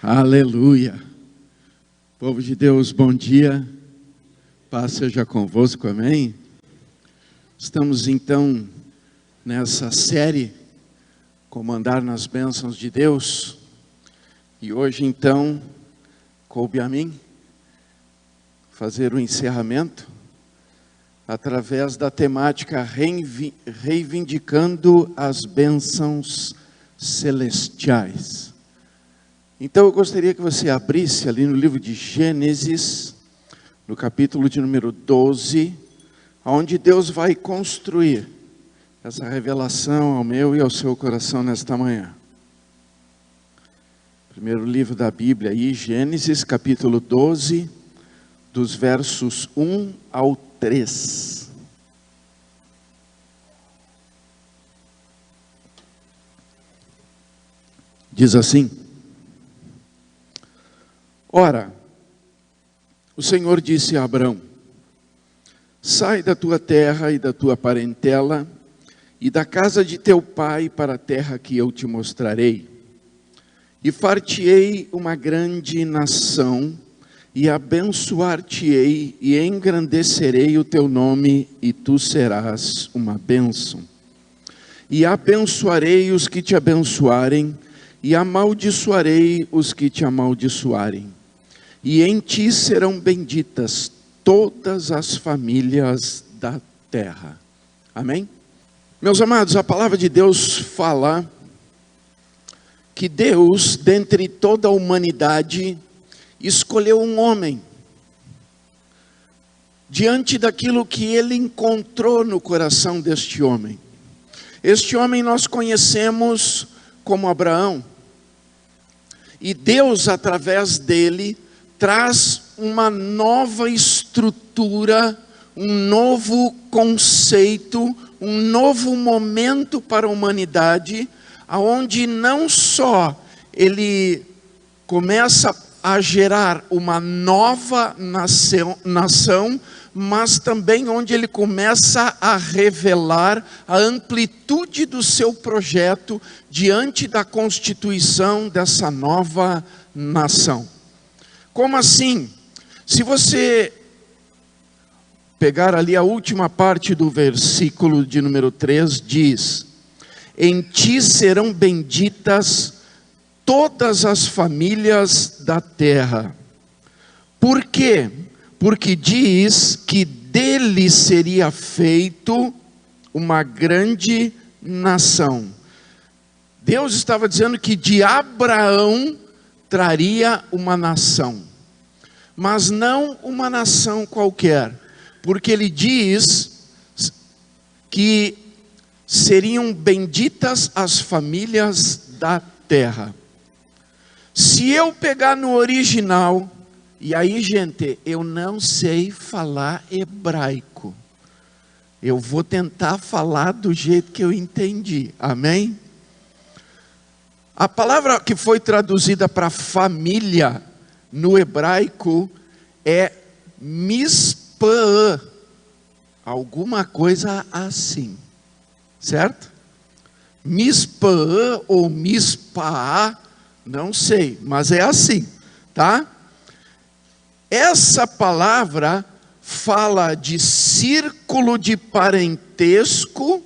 Aleluia. Povo de Deus, bom dia. Paz seja convosco, amém? Estamos então nessa série, Como Andar nas Bênçãos de Deus. E hoje então, coube a mim fazer o encerramento através da temática reivindicando as bênçãos celestiais. Então eu gostaria que você abrisse ali no livro de Gênesis, no capítulo de número 12, onde Deus vai construir essa revelação ao meu e ao seu coração nesta manhã. Primeiro livro da Bíblia aí, Gênesis capítulo 12, dos versos 1 ao 3. Diz assim: Ora, o Senhor disse a Abrão: sai da tua terra e da tua parentela e da casa de teu pai para a terra que eu te mostrarei. E far-te-ei uma grande nação, e abençoar-te-ei, e engrandecerei o teu nome, e tu serás uma bênção. E abençoarei os que te abençoarem, e amaldiçoarei os que te amaldiçoarem. E em ti serão benditas todas as famílias da terra. Amém? Meus amados, a palavra de Deus fala que Deus, dentre toda a humanidade, escolheu um homem, diante daquilo que ele encontrou no coração deste homem. Este homem nós conhecemos como Abraão. E Deus, através dele, traz uma nova estrutura, um novo conceito, um novo momento para a humanidade, aonde não só ele começa a gerar uma nova nação, mas também onde ele começa a revelar a amplitude do seu projeto diante da constituição dessa nova nação. Como assim? Se você pegar ali a última parte do versículo de número 3, diz: em ti serão benditas todas as famílias da terra. Por quê? Porque diz que dele seria feito uma grande nação. Deus estava dizendo que de Abraão traria uma nação, mas não uma nação qualquer, porque ele diz que seriam benditas as famílias da terra. Se eu pegar no original, e aí, gente, eu não sei falar hebraico, eu vou tentar falar do jeito que eu entendi, amém? A palavra que foi traduzida para família no hebraico é mispã, alguma coisa assim, certo? Mispã ou mispá, não sei, mas é assim, tá? Essa palavra fala de círculo de parentesco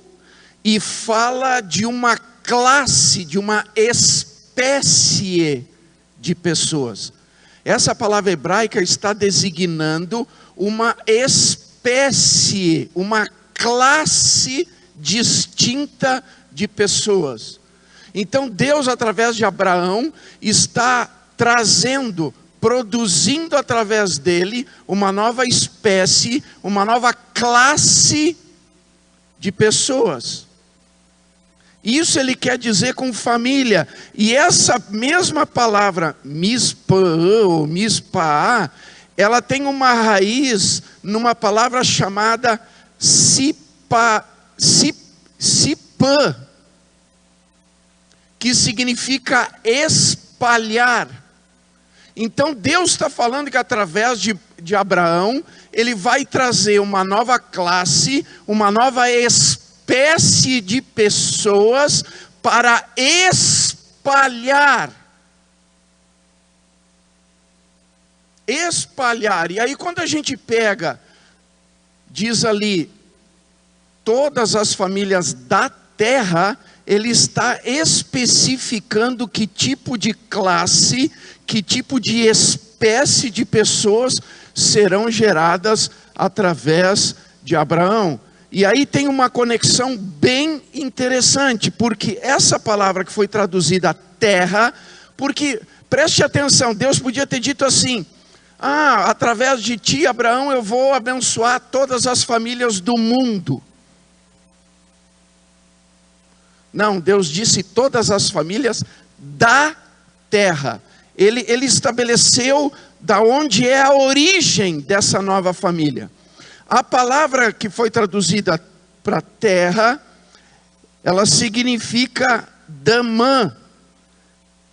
e fala de uma classe, de uma espécie de pessoas. Essa palavra hebraica está designando uma espécie, uma classe distinta de pessoas. Então Deus, através de Abraão, está trazendo, produzindo através dele uma nova espécie, uma nova classe de pessoas. Isso ele quer dizer com família. E essa mesma palavra, mispã ou mispá, ela tem uma raiz numa palavra chamada sipã, que significa espalhar. Então Deus está falando que através de Abraão, ele vai trazer uma nova classe, uma nova espécie de pessoas para espalhar espalhar. Espalhar. E aí quando a gente pega, diz ali, todas as famílias da terra, ele está especificando que tipo de classe, que tipo de espécie de pessoas serão geradas através de Abraão. E aí tem uma conexão bem interessante, porque essa palavra que foi traduzida terra, porque, preste atenção, Deus podia ter dito assim, através de ti, Abraão, eu vou abençoar todas as famílias do mundo. Não, Deus disse todas as famílias da terra. Ele estabeleceu da onde é a origem dessa nova família. A palavra que foi traduzida para terra, ela significa Damã,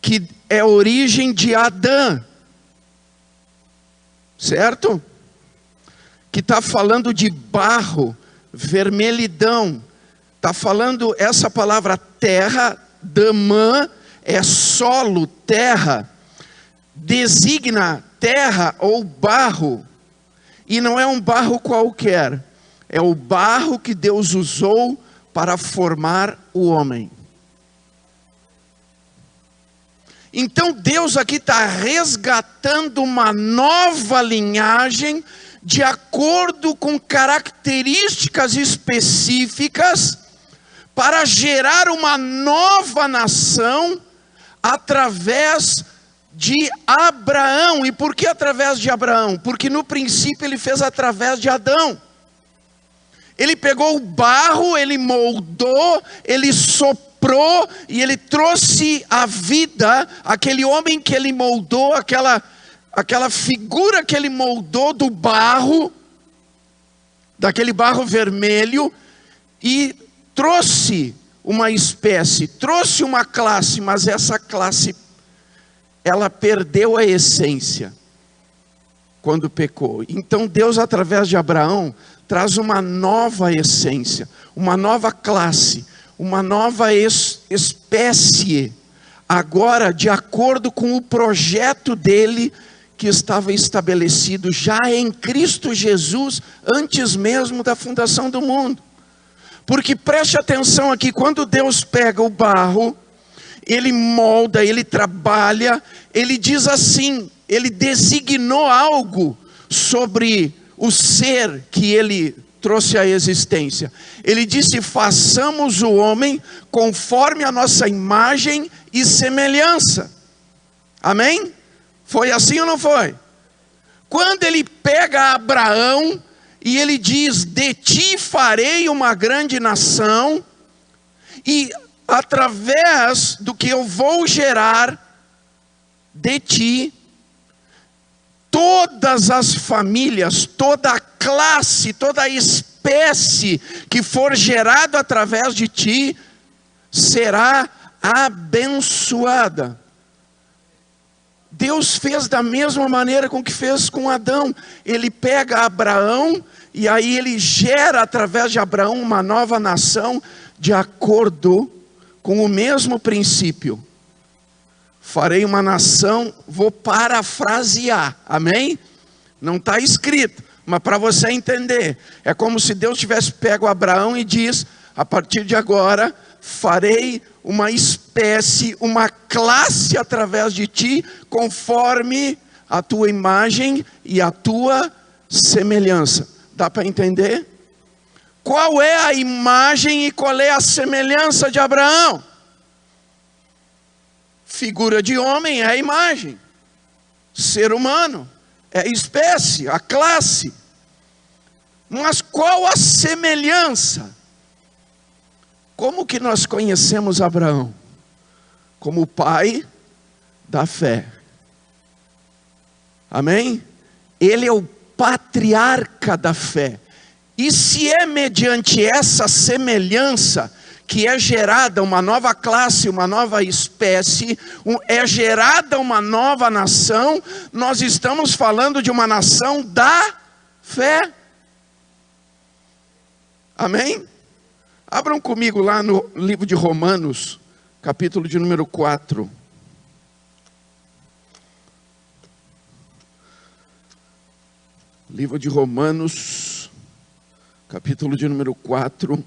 que é a origem de Adã. Certo? Que está falando de barro, vermelhidão. Está falando, essa palavra terra, Damã, é solo, terra. Designa terra ou barro. E não é um barro qualquer. É o barro que Deus usou para formar o homem. Então Deus aqui está resgatando uma nova linhagem de acordo com características específicas para gerar uma nova nação através de Abraão. E por que através de Abraão? Porque no princípio ele fez através de Adão. Ele pegou o barro, ele moldou, ele soprou e ele trouxe à vida aquele homem que ele moldou, aquela figura que ele moldou do barro, daquele barro vermelho, e trouxe uma espécie, trouxe uma classe, mas essa classe, ela perdeu a essência quando pecou. Então Deus, através de Abraão, traz uma nova essência, uma nova classe, uma nova espécie, agora de acordo com o projeto dele, que estava estabelecido já em Cristo Jesus, antes mesmo da fundação do mundo. Porque preste atenção aqui, quando Deus pega o barro, ele molda, ele trabalha, ele diz assim, ele designou algo sobre o ser que ele trouxe à existência. Ele disse, façamos o homem conforme a nossa imagem e semelhança. Amém? Foi assim ou não foi? Quando ele pega Abraão e ele diz, de ti farei uma grande nação, e através do que eu vou gerar de ti, todas as famílias, toda a classe, toda a espécie que for gerado através de ti, será abençoada. Deus fez da mesma maneira com que fez com Adão. Ele pega Abraão e aí ele gera através de Abraão uma nova nação de acordo com o mesmo princípio. Farei uma nação, vou parafrasear, amém? Não está escrito, mas para você entender, é como se Deus tivesse pego Abraão e diz, a partir de agora, farei uma espécie, uma classe através de ti, conforme a tua imagem e a tua semelhança. Dá para entender? Qual é a imagem e qual é a semelhança de Abraão? Figura de homem é a imagem. Ser humano é a espécie, a classe. Mas qual a semelhança? Como que nós conhecemos Abraão? Como o pai da fé. Amém? Ele é o patriarca da fé. E se é mediante essa semelhança que é gerada uma nova classe, uma nova espécie, é gerada uma nova nação, nós estamos falando de uma nação da fé. Amém? Abram comigo lá no livro de Romanos, capítulo de número 4. Livro de Romanos, capítulo de número 4,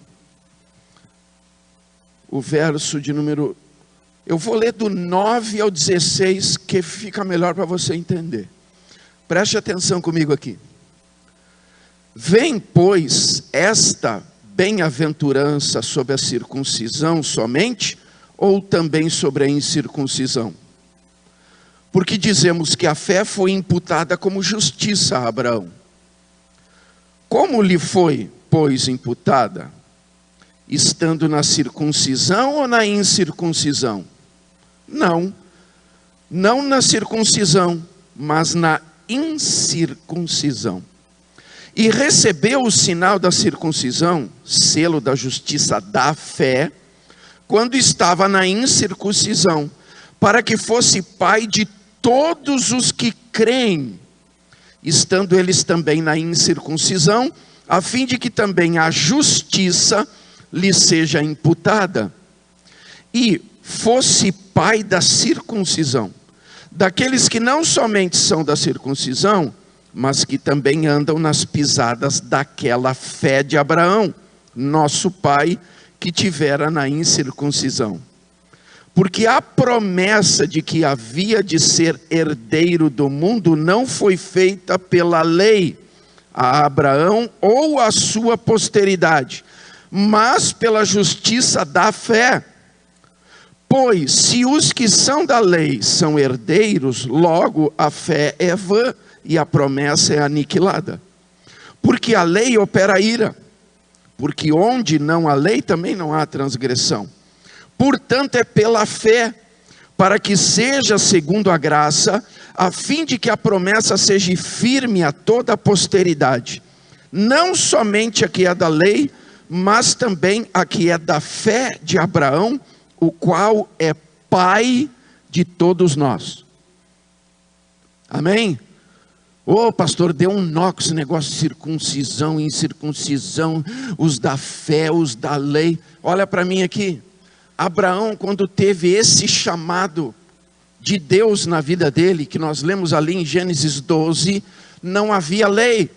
o verso de número... Eu vou ler do 9 ao 16, que fica melhor para você entender. Preste atenção comigo aqui. Vem, pois, esta bem-aventurança sobre a circuncisão somente, ou também sobre a incircuncisão? Porque dizemos que a fé foi imputada como justiça a Abraão. Como lhe foi, pois, imputada? Estando na circuncisão ou na incircuncisão? Não na circuncisão, mas na incircuncisão. E recebeu o sinal da circuncisão, selo da justiça da fé, quando estava na incircuncisão, para que fosse pai de todos os que creem, estando eles também na incircuncisão, a fim de que também a justiça lhe seja imputada. E fosse pai da circuncisão, daqueles que não somente são da circuncisão, mas que também andam nas pisadas daquela fé de Abraão, nosso pai, que tivera na incircuncisão. Porque a promessa de que havia de ser herdeiro do mundo não foi feita pela lei a Abraão ou a sua posteridade, mas pela justiça da fé. Pois se os que são da lei são herdeiros, logo a fé é vã e a promessa é aniquilada. Porque a lei opera ira, porque onde não há lei também não há transgressão. Portanto é pela fé, para que seja segundo a graça, a fim de que a promessa seja firme a toda a posteridade. Não somente a que é da lei, mas também a que é da fé de Abraão, o qual é pai de todos nós. Amém? Ô pastor, deu um nó com esse negócio de circuncisão, incircuncisão, os da fé, os da lei. Olha para mim aqui. Abraão, quando teve esse chamado de Deus na vida dele, que nós lemos ali em Gênesis 12, não havia lei.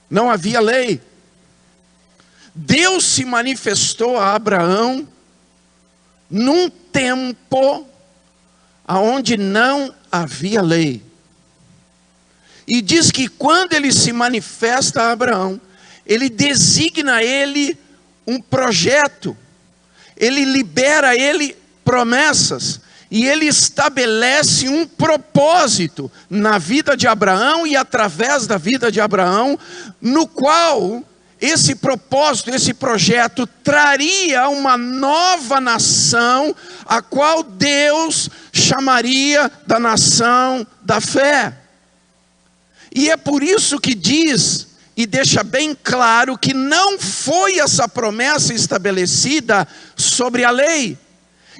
Não havia lei. Deus se manifestou a Abraão num tempo onde não havia lei. E diz que quando ele se manifesta a Abraão, ele designa a ele um projeto, ele libera a ele promessas, e ele estabelece um propósito na vida de Abraão e através da vida de Abraão, no qual esse propósito, esse projeto traria uma nova nação, a qual Deus chamaria da nação da fé. E é por isso que diz e deixa bem claro que não foi essa promessa estabelecida sobre a lei.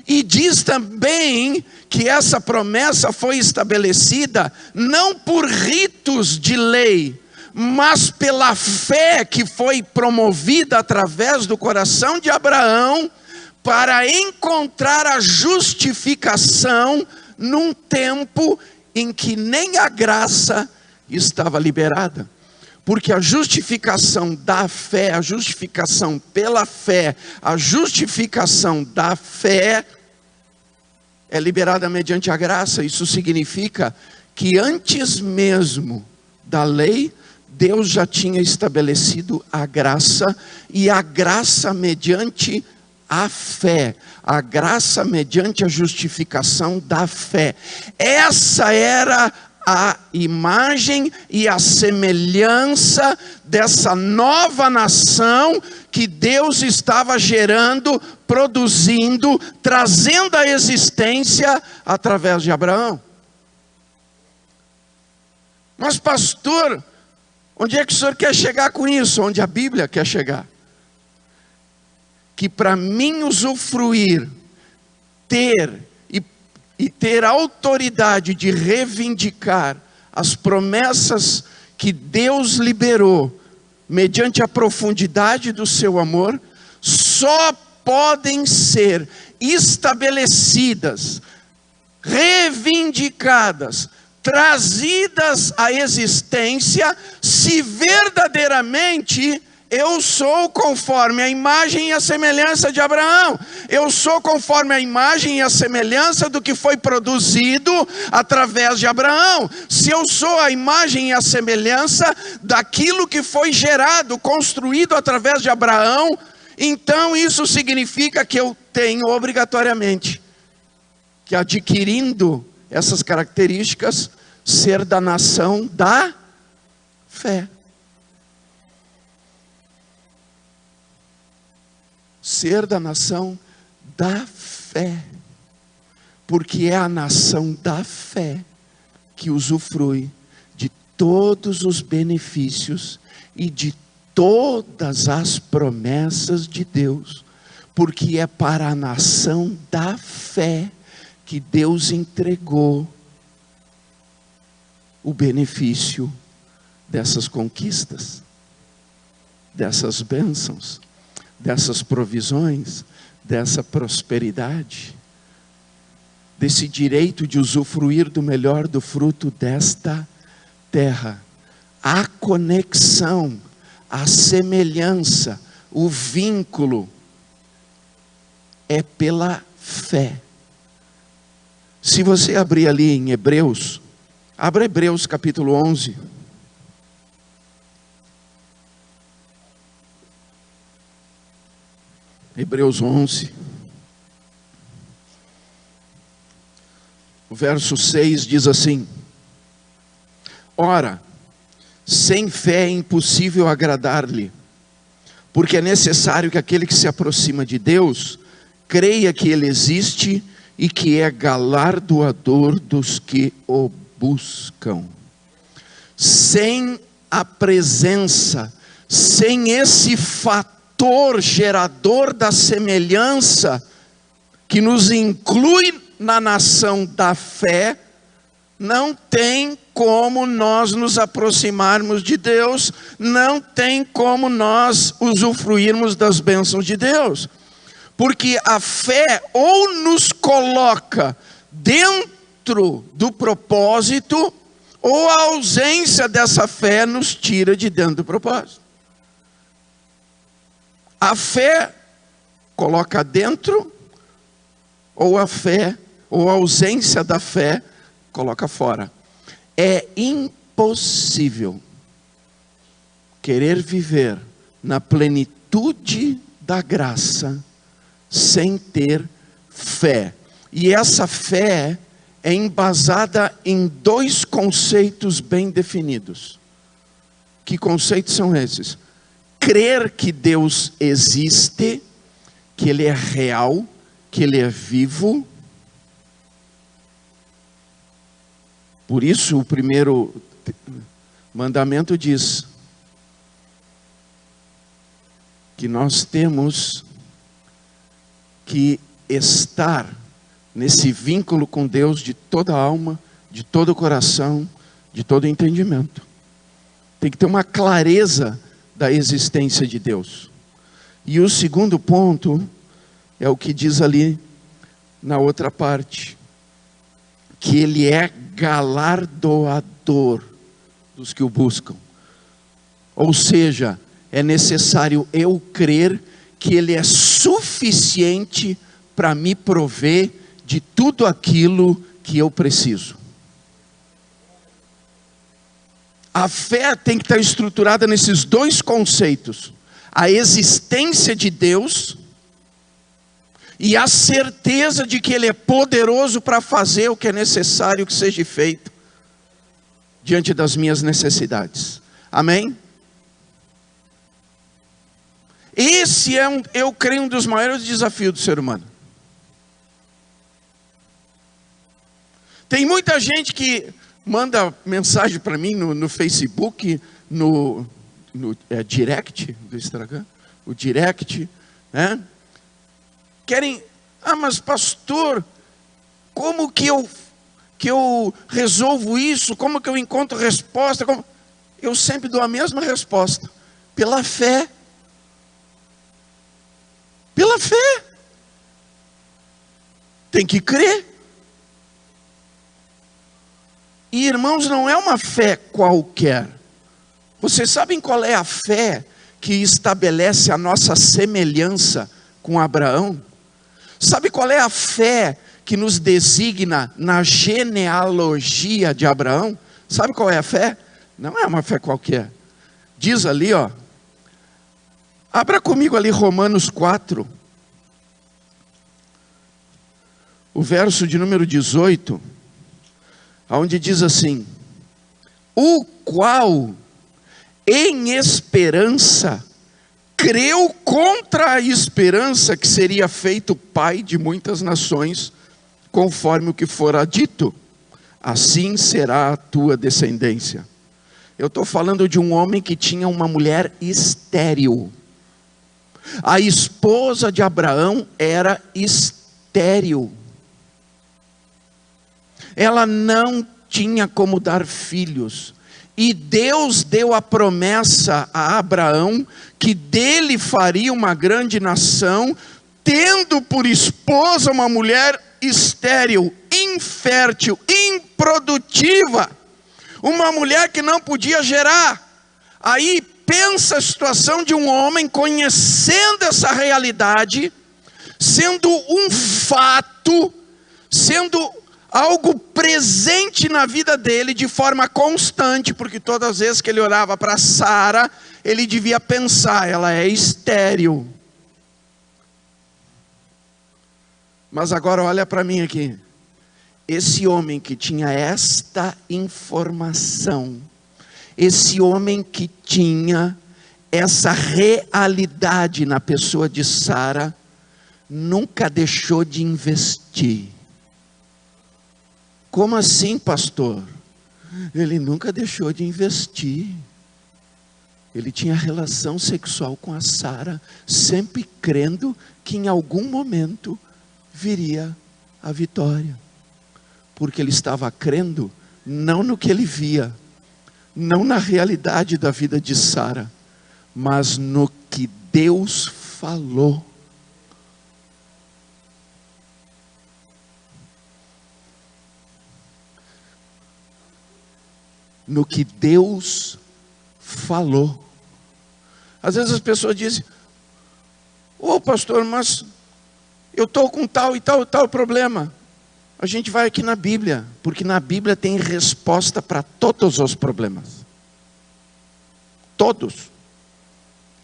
E diz também que essa promessa foi estabelecida não por ritos de lei, mas pela fé que foi promovida através do coração de Abraão, para encontrar a justificação num tempo em que nem a graça estava liberada. Porque a justificação da fé, a justificação pela fé, a justificação da fé é liberada mediante a graça. Isso significa que antes mesmo da lei, Deus já tinha estabelecido a graça, e a graça mediante a fé, a graça mediante a justificação da fé. Essa era a imagem e a semelhança dessa nova nação que Deus estava gerando, produzindo, trazendo à existência através de Abraão. Mas pastor, onde é que o senhor quer chegar com isso? Onde a Bíblia quer chegar? Que para mim usufruir, ter autoridade de reivindicar as promessas que Deus liberou, mediante a profundidade do seu amor, só podem ser estabelecidas, reivindicadas, trazidas à existência, se verdadeiramente eu sou conforme a imagem e a semelhança de Abraão. Eu sou conforme a imagem e a semelhança do que foi produzido através de Abraão. Se eu sou a imagem e a semelhança daquilo que foi gerado, construído através de Abraão, então isso significa que eu tenho obrigatoriamente que, adquirindo essas características, ser da nação da fé. Ser da nação da fé. Porque é a nação da fé que usufrui de todos os benefícios e de todas as promessas de Deus. Porque é para a nação da fé que Deus entregou o benefício dessas conquistas, dessas bênçãos, dessas provisões, dessa prosperidade, desse direito de usufruir do melhor do fruto desta terra. A conexão, a semelhança, o vínculo é pela fé. Se você abrir ali em Hebreus, abra Hebreus capítulo 11. Hebreus 11. O verso 6 diz assim: ora, sem fé é impossível agradar-lhe, porque é necessário que aquele que se aproxima de Deus creia que Ele existe e que é galardoador dos que o buscam. Sem a presença, sem esse fator gerador da semelhança, que nos inclui na nação da fé, não tem como nós nos aproximarmos de Deus, não tem como nós usufruirmos das bênçãos de Deus. Porque a fé ou nos coloca dentro do propósito, ou a ausência dessa fé nos tira de dentro do propósito. A fé coloca dentro, ou a fé, ou a ausência da fé coloca fora. É impossível querer viver na plenitude da graça sem ter fé. E essa fé é embasada em dois conceitos bem definidos. Que conceitos são esses? Crer que Deus existe, que Ele é real, que Ele é vivo. Por isso o primeiro mandamento diz que nós temos que estar nesse vínculo com Deus de toda a alma, de todo o coração, de todo o entendimento. Tem que ter uma clareza da existência de Deus. E o segundo ponto é o que diz ali na outra parte, que Ele é galardoador dos que o buscam. Ou seja, é necessário eu crer que Ele é suficiente para me prover de tudo aquilo que eu preciso. A fé tem que estar estruturada nesses dois conceitos: a existência de Deus e a certeza de que Ele é poderoso para fazer o que é necessário que seja feito diante das minhas necessidades. Amém? Esse é, eu creio, um dos maiores desafios do ser humano. Tem muita gente que manda mensagem para mim no Facebook, no direct do Instagram, o direct, né? Querem, mas pastor, como que eu resolvo isso? Como que eu encontro resposta? Eu sempre dou a mesma resposta: pela fé. Pela fé. Tem que crer. E irmãos, não é uma fé qualquer. Vocês sabem qual é a fé que estabelece a nossa semelhança com Abraão? Sabe qual é a fé que nos designa na genealogia de Abraão? Sabe qual é a fé? Não é uma fé qualquer. Diz ali, ó. Abra comigo ali Romanos 4. O verso de número 18. Onde diz assim: o qual em esperança creu contra a esperança que seria feito pai de muitas nações, conforme o que fora dito, assim será a tua descendência. Eu estou falando de um homem que tinha uma mulher estéril. A esposa de Abraão era estéril. Ela não tinha como dar filhos. E Deus deu a promessa a Abraão que dele faria uma grande nação, tendo por esposa uma mulher estéril, infértil, improdutiva, uma mulher que não podia gerar. Aí pensa a situação de um homem conhecendo essa realidade, sendo um fato, sendo algo presente na vida dele de forma constante, porque todas as vezes que ele olhava para Sara, ele devia pensar, ela é estéril. Mas agora olha para mim aqui. Esse homem que tinha esta informação, esse homem que tinha essa realidade na pessoa de Sara, nunca deixou de investir. Como assim, pastor? Ele nunca deixou de investir. Ele tinha relação sexual com a Sara, sempre crendo que em algum momento viria a vitória. Porque ele estava crendo não no que ele via, não na realidade da vida de Sara, mas no que Deus falou. No que Deus falou. Às vezes as pessoas dizem: ô pastor, mas eu estou com tal e tal e tal problema. A gente vai aqui na Bíblia, porque na Bíblia tem resposta para todos os problemas. Todos.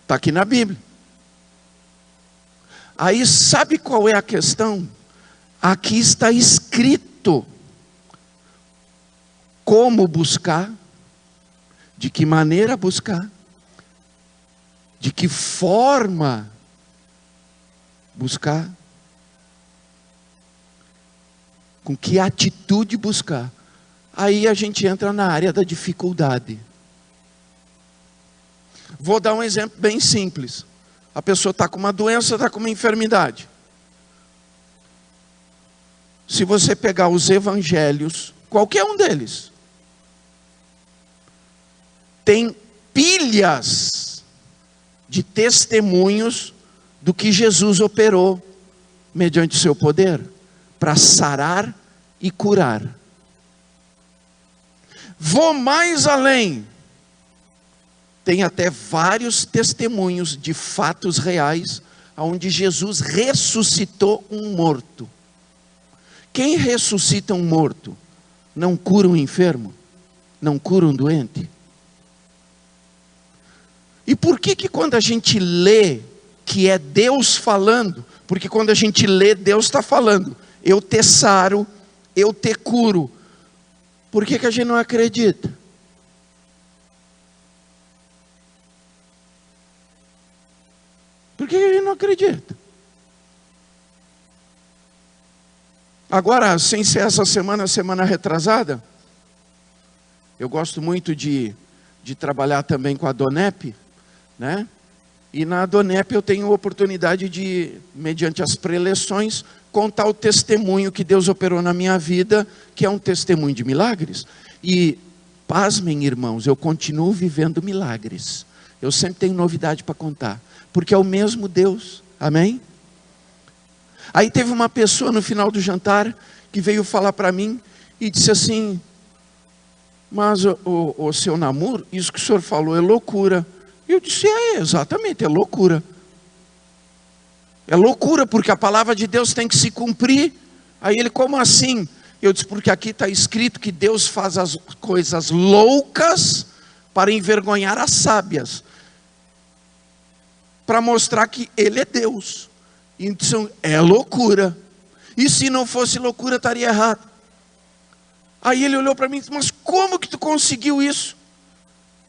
Está aqui na Bíblia. Aí sabe qual é a questão? Aqui está escrito como buscar, de que maneira buscar, de que forma buscar, com que atitude buscar. Aí a gente entra na área da dificuldade. Vou dar um exemplo bem simples. A pessoa está com uma doença, está com uma enfermidade. Se você pegar os evangelhos, qualquer um deles, tem pilhas de testemunhos do que Jesus operou mediante o seu poder para sarar e curar. Vou mais além. Tem até vários testemunhos de fatos reais onde Jesus ressuscitou um morto. Quem ressuscita um morto não cura um enfermo? Não cura um doente? E por que quando a gente lê que é Deus falando, porque quando a gente lê, Deus está falando, eu te saro, eu te curo, por que a gente não acredita? Por que a gente não acredita? Agora, sem ser essa semana retrasada, eu gosto muito de trabalhar também com a Donep, né? E na Donep eu tenho a oportunidade de, mediante as preleções, contar o testemunho que Deus operou na minha vida, que é um testemunho de milagres. E, pasmem irmãos, eu continuo vivendo milagres. Eu sempre tenho novidade para contar, porque é o mesmo Deus, amém? Aí teve uma pessoa no final do jantar que veio falar para mim e disse assim: mas o seu Namur, isso que o senhor falou é loucura. E eu disse: exatamente, é loucura. É loucura, porque a palavra de Deus tem que se cumprir. Aí ele: como assim? Eu disse: porque aqui está escrito que Deus faz as coisas loucas para envergonhar as sábias, para mostrar que Ele é Deus. Então é loucura. E se não fosse loucura, estaria errado. Aí ele olhou para mim e disse: mas como que tu conseguiu isso?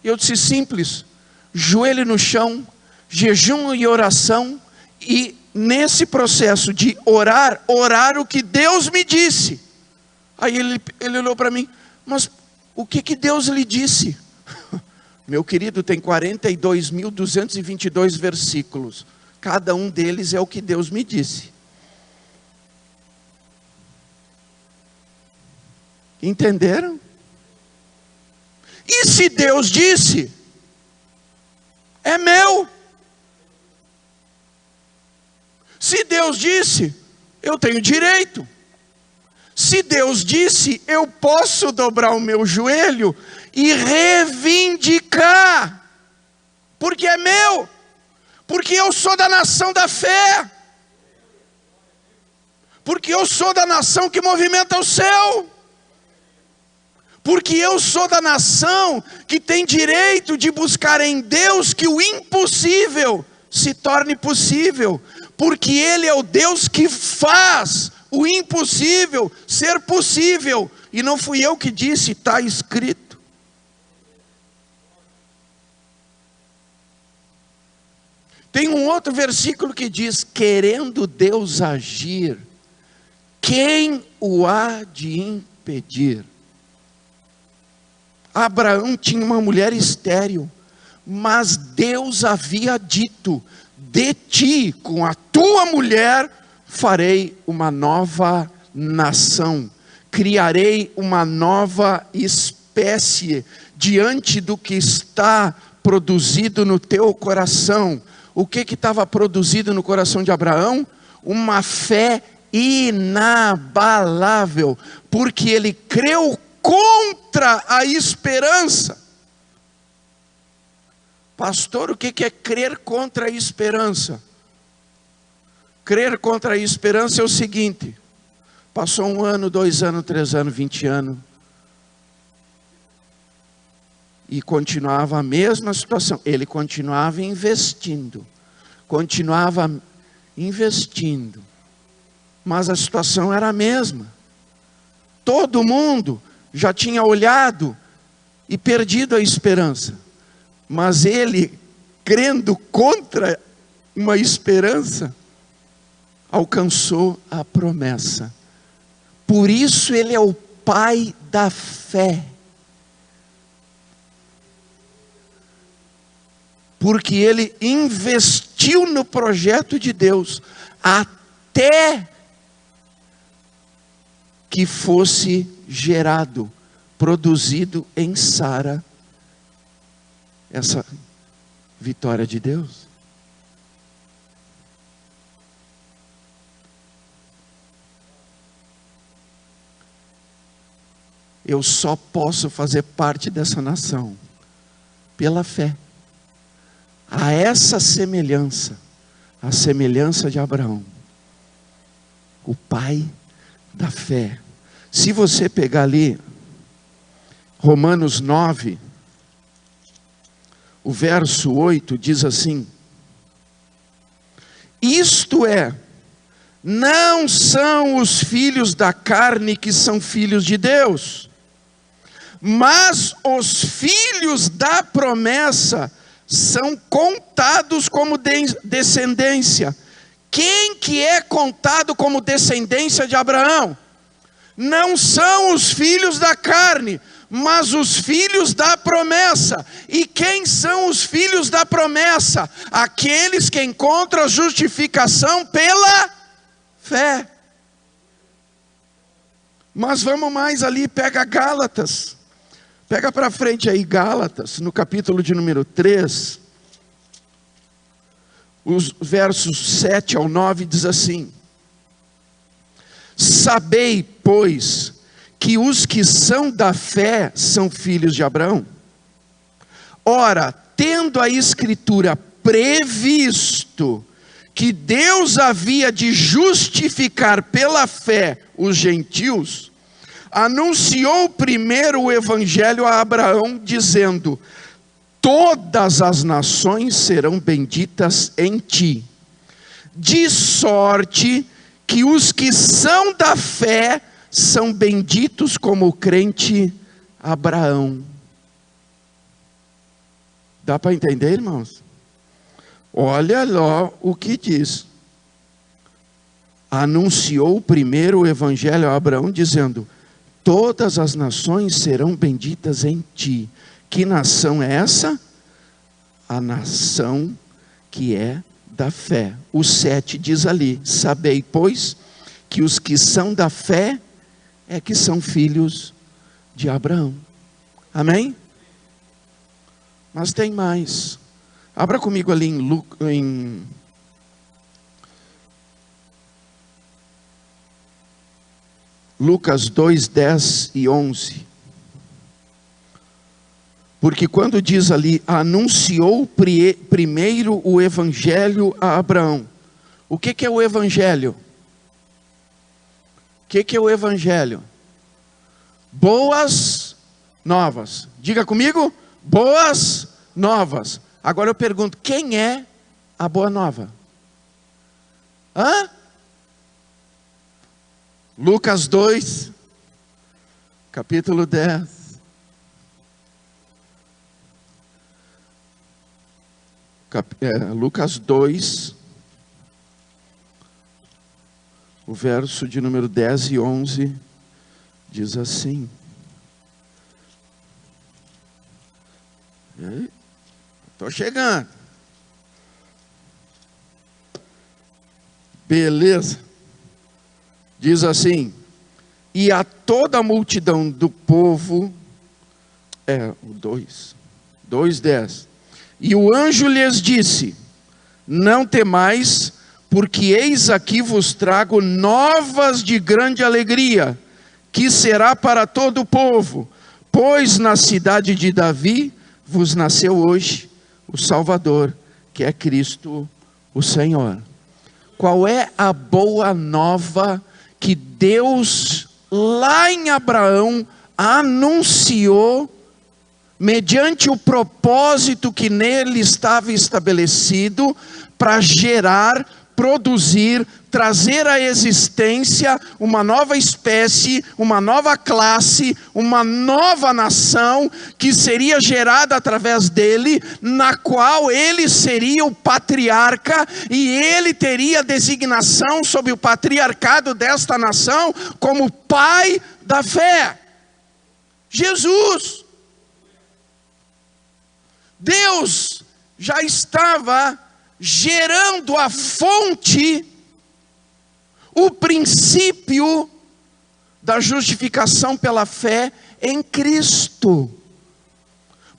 Eu disse: simples, joelho no chão, jejum e oração, e nesse processo de orar o que Deus me disse. Aí ele olhou para mim: mas o que Deus lhe disse? Meu querido, tem 42.222 versículos. Cada um deles é o que Deus me disse. Entenderam? E se Deus disse, é meu. Se Deus disse, eu tenho direito. Se Deus disse, eu posso dobrar o meu joelho e reivindicar, porque é meu, porque eu sou da nação da fé, porque eu sou da nação que movimenta o céu, porque eu sou da nação que tem direito de buscar em Deus que o impossível se torne possível, porque Ele é o Deus que faz o impossível ser possível, e não fui eu que disse, está escrito. Tem um outro versículo que diz: querendo Deus agir, quem o há de impedir? Abraão tinha uma mulher estéril, mas Deus havia dito: de ti, com a tua mulher, farei uma nova nação, criarei uma nova espécie, diante do que está produzido no teu coração. O que estava produzido no coração de Abraão? Uma fé inabalável, porque ele creu contra a esperança. Pastor, o que é crer contra a esperança? Crer contra a esperança é o seguinte: passou 1 ano, 2 anos, 3 anos, 20 anos, e continuava a mesma situação. Ele continuava investindo, mas a situação era a mesma. Todo mundo já tinha olhado e perdido a esperança, mas ele, crendo contra uma esperança, alcançou a promessa. Por isso ele é o pai da fé. Porque ele investiu no projeto de Deus, até que fosse gerado, produzido em Sara, essa vitória de Deus. Eu só posso fazer parte dessa nação pela fé. A essa semelhança, a semelhança de Abraão, o pai da fé. Se você pegar ali Romanos 9, o verso 8 diz assim: isto é, não são os filhos da carne que são filhos de Deus, mas os filhos da promessa são contados como descendência. Quem que é contado como descendência de Abraão? Não são os filhos da carne, mas os filhos da promessa. E quem são os filhos da promessa? Aqueles que encontram a justificação pela fé. Mas vamos mais ali, pega Gálatas. Pega para frente aí Gálatas, no capítulo de número 3, os versos 7 ao 9 diz assim: Sabei, pois, que os que são da fé são filhos de Abraão. Ora, tendo a Escritura previsto que Deus havia de justificar pela fé os gentios, anunciou primeiro o evangelho a Abraão, dizendo: todas as nações serão benditas em ti, de sorte que os que são da fé são benditos como o crente Abraão. Dá para entender, irmãos? Olha lá o que diz. Anunciou primeiro o evangelho a Abraão, dizendo: todas as nações serão benditas em ti. Que nação é essa? A nação que é da fé. O 7 diz ali: sabei, pois, que os que são da fé é que são filhos de Abraão. Amém? Mas tem mais. Abra comigo ali em Lucas 2, 10 e 11. Porque quando diz ali, anunciou primeiro o evangelho a Abraão. O que é o evangelho? O que é o evangelho? Boas novas. Diga comigo, boas novas. Agora eu pergunto, quem é a boa nova? Lucas 2, capítulo 10. Lucas 2, o verso de número 10 e 11, diz assim. Estou chegando. Beleza. Diz assim: e a toda a multidão do povo, o 2:10. E o anjo lhes disse: não temais, porque eis aqui vos trago novas de grande alegria, que será para todo o povo, pois na cidade de Davi vos nasceu hoje o Salvador, que é Cristo o Senhor. Qual é a boa nova que Deus lá em Abraão anunciou, mediante o propósito que nele estava estabelecido, para gerar, produzir, trazer à existência uma nova espécie, uma nova classe, uma nova nação, que seria gerada através dele, na qual ele seria o patriarca, e ele teria a designação sobre o patriarcado desta nação, como pai da fé. Jesus. Deus já estava gerando a fonte, o princípio da justificação pela fé em Cristo.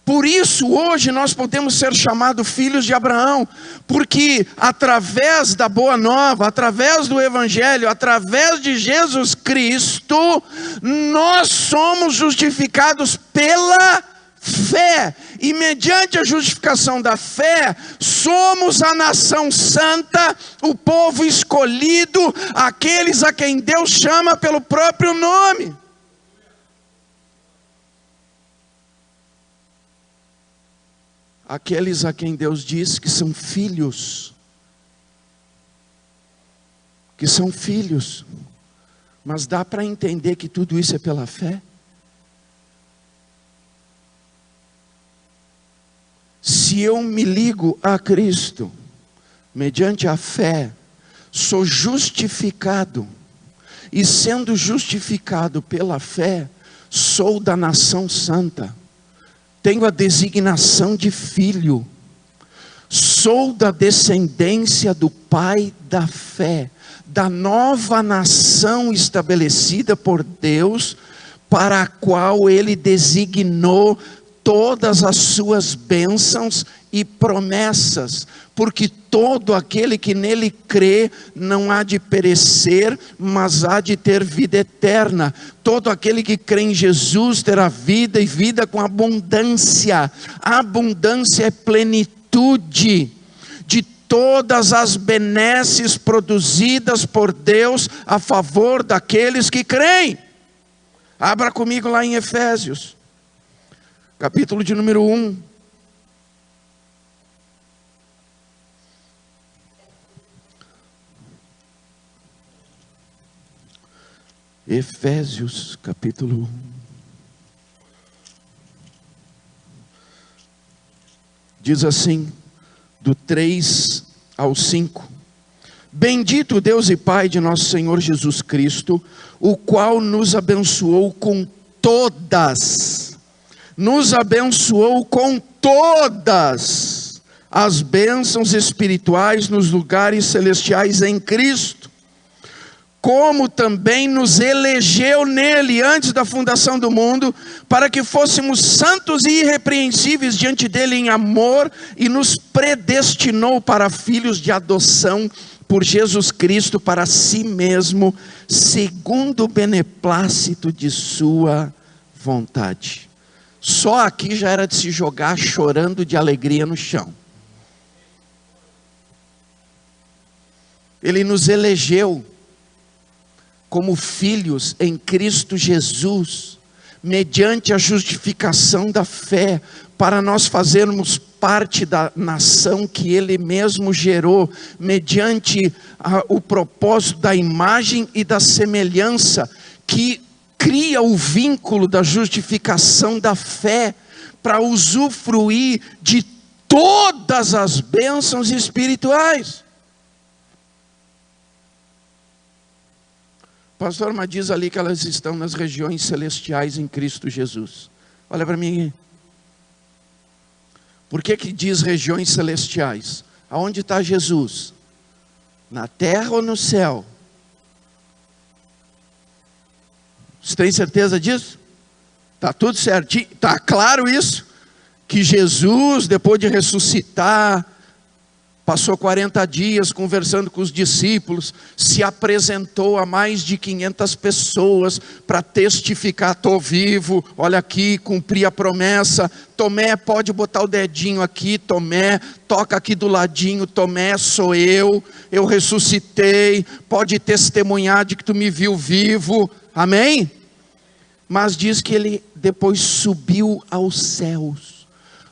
Por isso hoje nós podemos ser chamados filhos de Abraão, porque através da boa nova, através do evangelho, através de Jesus Cristo, nós somos justificados pela fé, e mediante a justificação da fé, somos a nação santa, o povo escolhido, aqueles a quem Deus chama pelo próprio nome. Aqueles a quem Deus diz que são filhos. Que são filhos. Mas dá para entender que tudo isso é pela fé? Se eu me ligo a Cristo, mediante a fé, sou justificado, e sendo justificado pela fé, sou da nação santa, tenho a designação de filho, sou da descendência do Pai da fé, da nova nação estabelecida por Deus, para a qual Ele designou todas as suas bênçãos e promessas, porque todo aquele que nele crê não há de perecer, mas há de ter vida eterna. Todo aquele que crê em Jesus terá vida, e vida com abundância. A abundância é plenitude de todas as benesses produzidas por Deus a favor daqueles que creem. Abra comigo lá em Efésios, capítulo de número 1. Efésios, capítulo 1. Diz assim, do 3 ao 5. Bendito o Deus e Pai de nosso Senhor Jesus Cristo, o qual nos abençoou com todas as bênçãos espirituais nos lugares celestiais em Cristo, como também nos elegeu nele antes da fundação do mundo, para que fôssemos santos e irrepreensíveis diante dele em amor, e nos predestinou para filhos de adoção por Jesus Cristo para si mesmo, segundo o beneplácito de sua vontade. Só aqui já era de se jogar chorando de alegria no chão. Ele nos elegeu como filhos em Cristo Jesus, mediante a justificação da fé, para nós fazermos parte da nação que Ele mesmo gerou, mediante o propósito da imagem e da semelhança, que cria o vínculo da justificação da fé, para usufruir de todas as bênçãos espirituais. Pastor, mas diz ali que elas estão nas regiões celestiais em Cristo Jesus. Olha para mim aqui. Por que diz regiões celestiais? Aonde está Jesus? Na terra ou no céu? Você tem certeza disso? Está tudo certinho? Está claro isso? Que Jesus, depois de ressuscitar, passou 40 dias conversando com os discípulos, se apresentou a mais de 500 pessoas para testificar: estou vivo, olha aqui, cumpri a promessa. Tomé, pode botar o dedinho aqui, Tomé, toca aqui do ladinho, Tomé, sou eu ressuscitei, pode testemunhar de que tu me viu vivo, amém? Mas diz que ele depois subiu aos céus,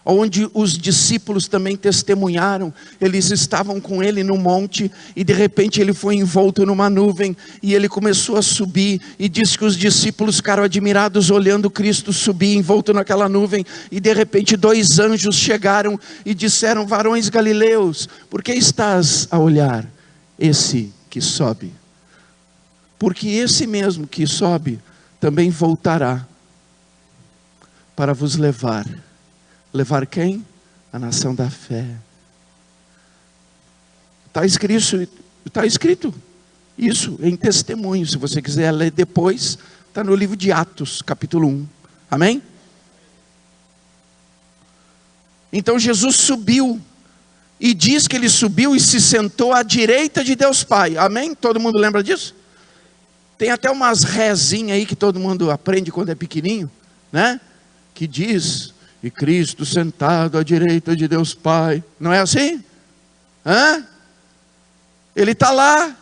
onde os discípulos também testemunharam. Eles estavam com ele no monte, e de repente ele foi envolto numa nuvem, e ele começou a subir, e diz que os discípulos ficaram admirados olhando Cristo subir envolto naquela nuvem, e de repente 2 anjos chegaram e disseram: varões galileus, por que estás a olhar esse que sobe? Porque esse mesmo que sobe também voltará para vos levar. Levar quem? A nação da fé. Está escrito isso em testemunho. Se você quiser ler depois, está no livro de Atos, capítulo 1. Amém? Então Jesus subiu, e diz que ele subiu e se sentou à direita de Deus Pai. Amém? Todo mundo lembra disso? Tem até umas rezinhas aí que todo mundo aprende quando é pequenininho, né? Que diz: e Cristo sentado à direita de Deus Pai. Não é assim? Hã? Ele está lá.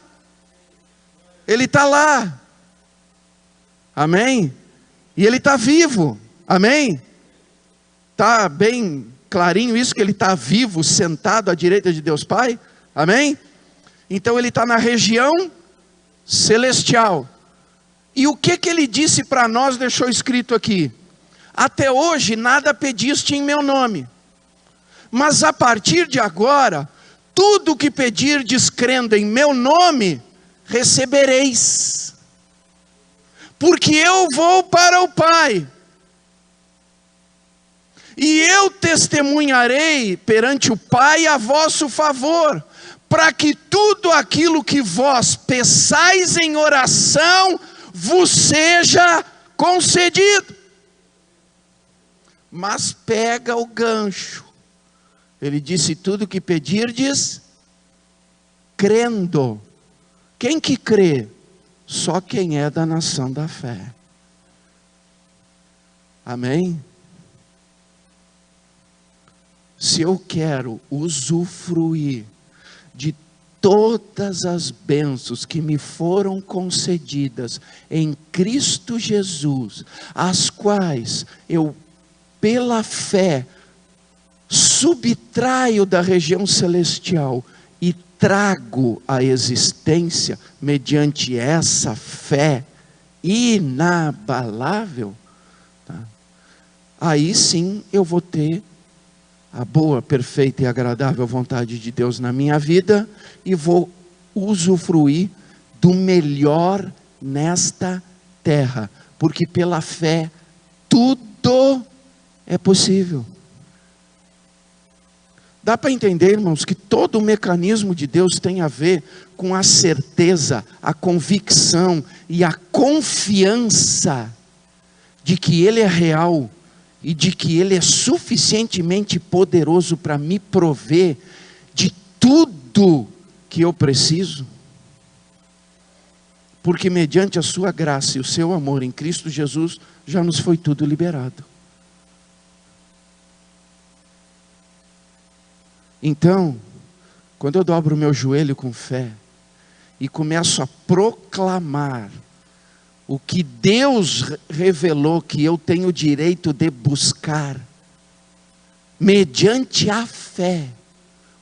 Ele está lá. Amém? E ele está vivo. Amém? Está bem clarinho isso, que ele está vivo, sentado à direita de Deus Pai. Amém? Então ele está na região celestial. E o que ele disse para nós, deixou escrito aqui: até hoje nada pediste em meu nome, mas a partir de agora, tudo o que pedirdes crendo em meu nome, recebereis. Porque eu vou para o Pai, e eu testemunharei perante o Pai a vosso favor, para que tudo aquilo que vós peçais em oração vos seja concedido. Mas pega o gancho. Ele disse: tudo que pedirdes, crendo. Quem que crê? Só quem é da nação da fé. Amém? Se eu quero usufruir de todas as bênçãos que me foram concedidas em Cristo Jesus, as quais eu, pela fé, subtraio da região celestial e trago à existência, mediante essa fé inabalável, tá? Aí sim eu vou ter a boa, perfeita e agradável vontade de Deus na minha vida e vou usufruir do melhor nesta terra, porque pela fé tudo é possível. Dá para entender, irmãos, que todo o mecanismo de Deus tem a ver com a certeza, a convicção e a confiança de que Ele é real e de que Ele é suficientemente poderoso para me prover de tudo que eu preciso. Porque mediante a sua graça e o seu amor em Cristo Jesus, já nos foi tudo liberado. Então, quando eu dobro o meu joelho com fé e começo a proclamar o que Deus revelou que eu tenho o direito de buscar, mediante a fé,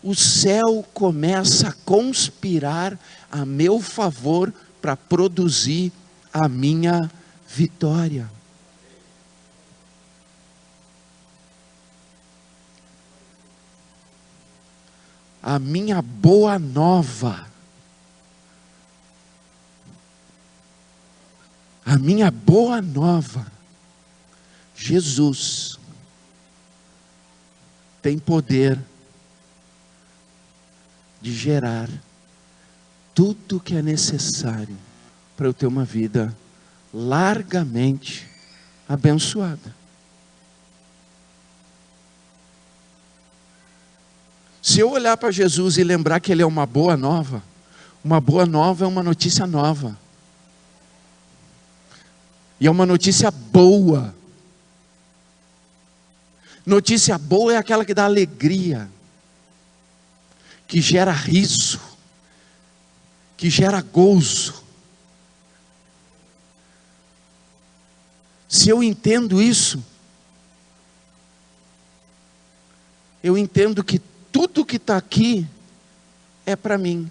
o céu começa a conspirar a meu favor para produzir a minha vitória. A minha boa nova, a minha boa nova, Jesus tem poder de gerar tudo que é necessário para eu ter uma vida largamente abençoada. Se eu olhar para Jesus e lembrar que Ele é uma boa nova é uma notícia nova. E é uma notícia boa. Notícia boa é aquela que dá alegria, que gera riso, que gera gozo. Se eu entendo isso, eu entendo que tudo que está aqui é para mim.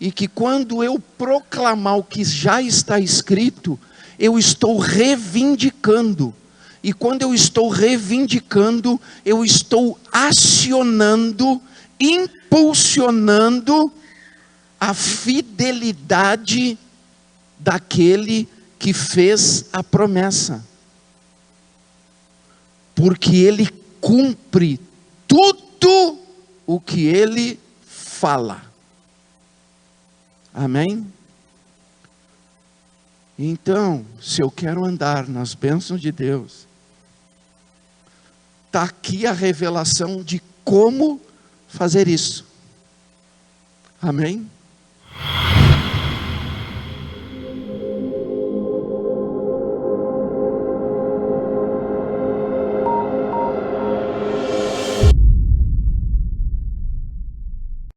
E que quando eu proclamar o que já está escrito, eu estou reivindicando. E quando eu estou reivindicando, eu estou acionando, impulsionando a fidelidade daquele que fez a promessa. Porque Ele cumpre tudo o que Ele fala. Amém? Então, se eu quero andar nas bênçãos de Deus, está aqui a revelação de como fazer isso. Amém?